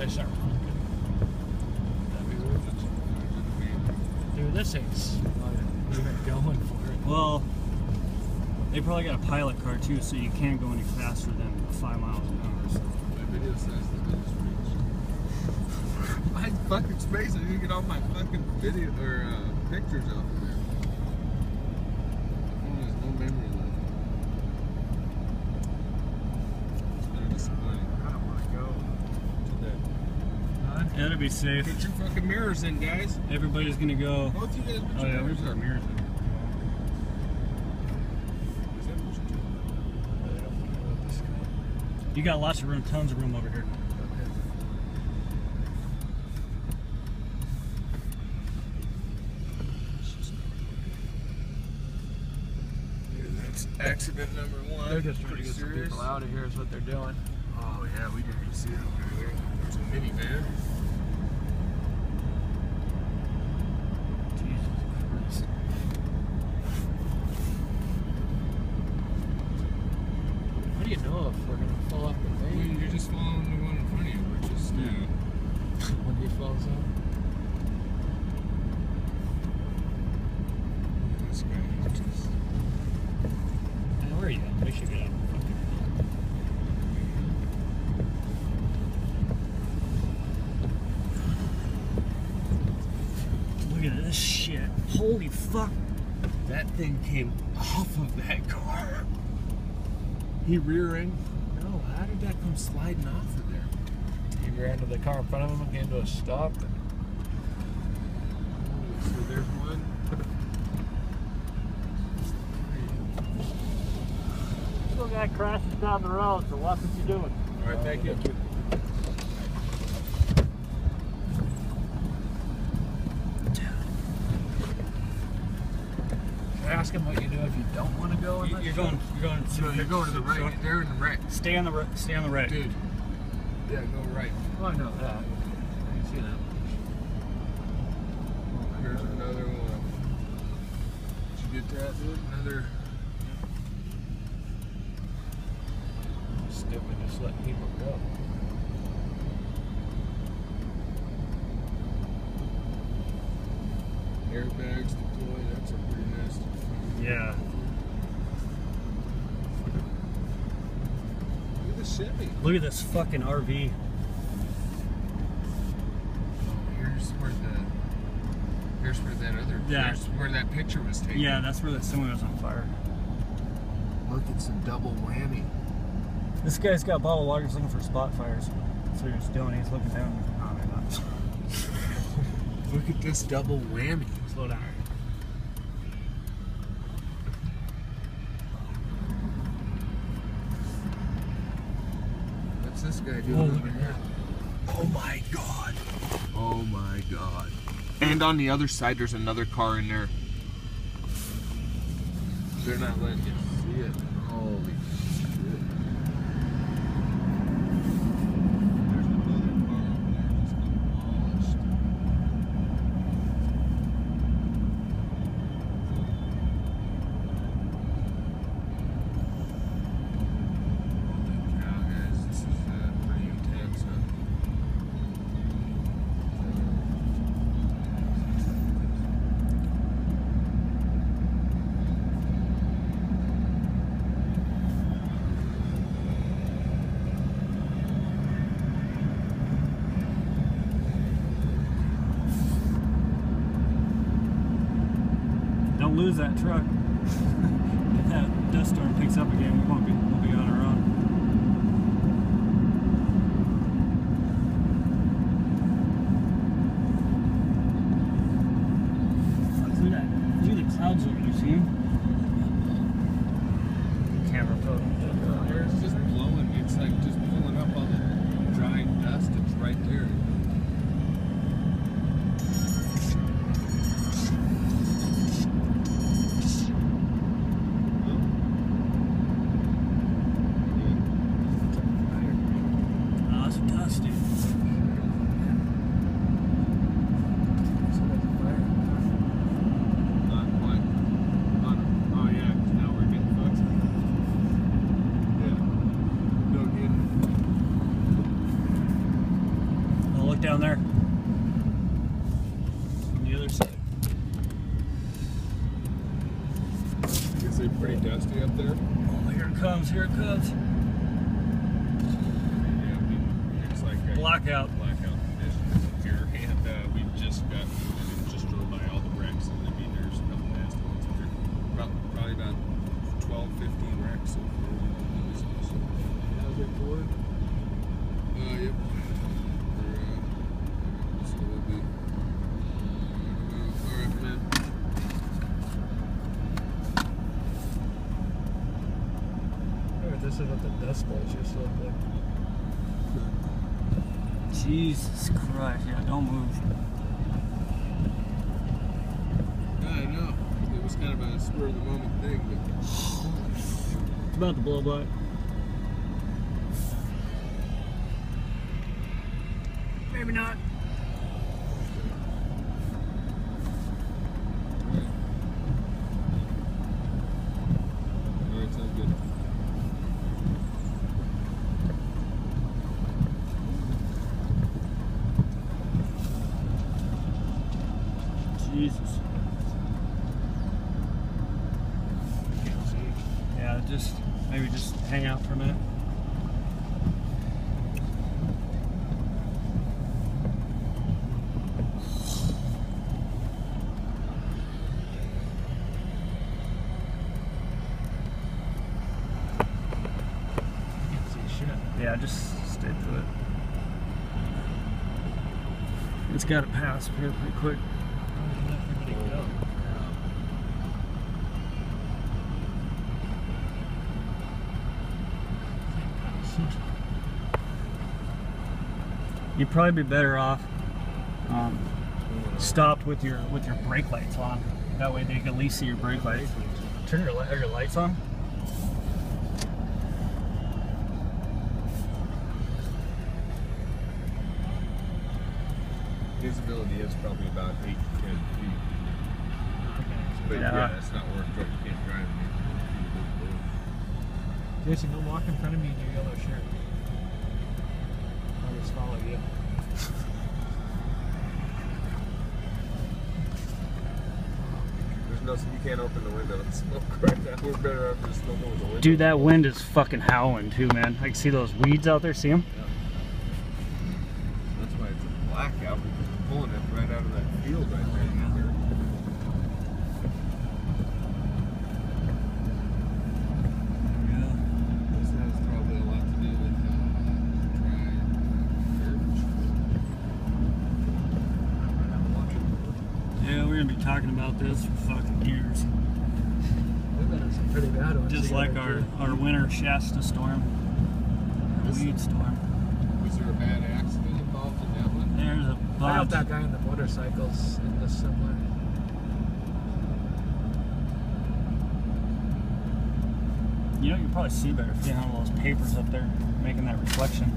fish aren't fucking. Dude, this ain't even going for it. Well, they probably got a pilot car too, so you can't go any faster than 5 miles an hour. So. My video says the middle speech. My fucking space, I need to get all my fucking video or pictures off of there. My phone has no memory left. It's kind of disappointing. I don't want to go. Today. Yeah, it'll be safe. Get your fucking mirrors in, guys. Everybody's gonna go. Both you guys put Oh your yeah, mirrors there's our in. mirrors. Is that what you do? You got lots of room, tons of room over here. That's accident number one. They're just trying to Pretty get some serious. people out of here is what they're doing. Oh yeah, we didn't even see it over there. There's a minivan. Jesus Christ. How do you know if we're gonna fall off the I mean, thing you're just following the one in front of you, which is when he falls off? this guy. Just, Where are you at? We should get out. Look at this shit. Holy fuck. that thing came off of that car. He rear-ended. No, how did that come sliding off of there? He ran to the car in front of him and came to a stop. So there's one. Little guy crashes down the road, so watch what you're doing. All right, thank you. Ask him what you do if you don't want to go. You're going to the right. They're in the right. Stay on the right. Stay on the right. Dude. Yeah, go right. Oh, I know that. I can see that. Here's another one. Did you get that, dude? Another. Stupid, just letting people go. Airbags deployed. That's a pretty nasty. Yeah. Look at the Chevy. Look at this fucking RV. Here's where that other. Yeah. Here's where that picture was taken. Yeah, that's where someone was on fire. Look, it's a double whammy. This guy's got bottled water. He's looking for spot fires. That's what he's doing. He's looking down. Oh, maybe not. Look at this double whammy. Slow down. What's this guy doing over here? Oh my god. Oh my god. And on the other side, there's another car in there. They're not letting you see it. Holy shit. There's another car over there just demolished. Holy cow, guys. This is pretty intense, huh? Don't lose that truck. If that dust storm picks up again, we'll be on our own. Look at that. Look at the clouds over there, see them? Camera photo. It's just blowing. It's like just pulling up all the dry dust. It's right there. Oh, it's dusty. Not quite. Oh yeah, 'cause now we're getting fucked. Yeah. No kidding. See up there? Oh, here it comes, here it comes. Yeah, it's like a Blackout. blackout conditions up here, and we just drove by all the wrecks, and I mean, there's a couple nasty ones up here. Probably about 12, 15 wrecks up here. How's it going? Yep. So we'll be. Alright, man. Alright, this is what the dust bowl used to look like. Jesus Christ, yeah, don't move. Yeah, I know. It was kind of a spur of the moment thing, but. It's about to blow by. Maybe not. Alright, sounds good. Jesus. Can't see. Yeah, maybe just hang out for a minute. Can't see shit. Yeah, just stay through it. It's got to pass here pretty quick. Where did everybody go? You'd probably be better off stopped with your brake lights on. That way they can at least see your brake lights. Turn your lights on. Visibility is probably about 8 to 10 feet. But yeah, it's not worth it. You can't drive in 8 feet of visibility. Jason, don't walk in front of me in your yellow shirt. I'll just follow you. There's nothing, you can't open the window and smoke right now. We're better off just smoking with the window. Dude, that wind is fucking howling too, man. I can see those weeds out there. See them? Yeah. That's why it's a blackout, because we're pulling it right out of that field right there. This has probably a lot to do with dry Yeah, we're gonna be talking about this for fucking years. We've been in some pretty bad ones. Just like our winter Shasta storm, weed storm. Was there a bad accident involved in that one? There's a I bunch. hope that guy on the motorcycles in this somewhere. You know, you probably see better if you have all those papers up there making that reflection.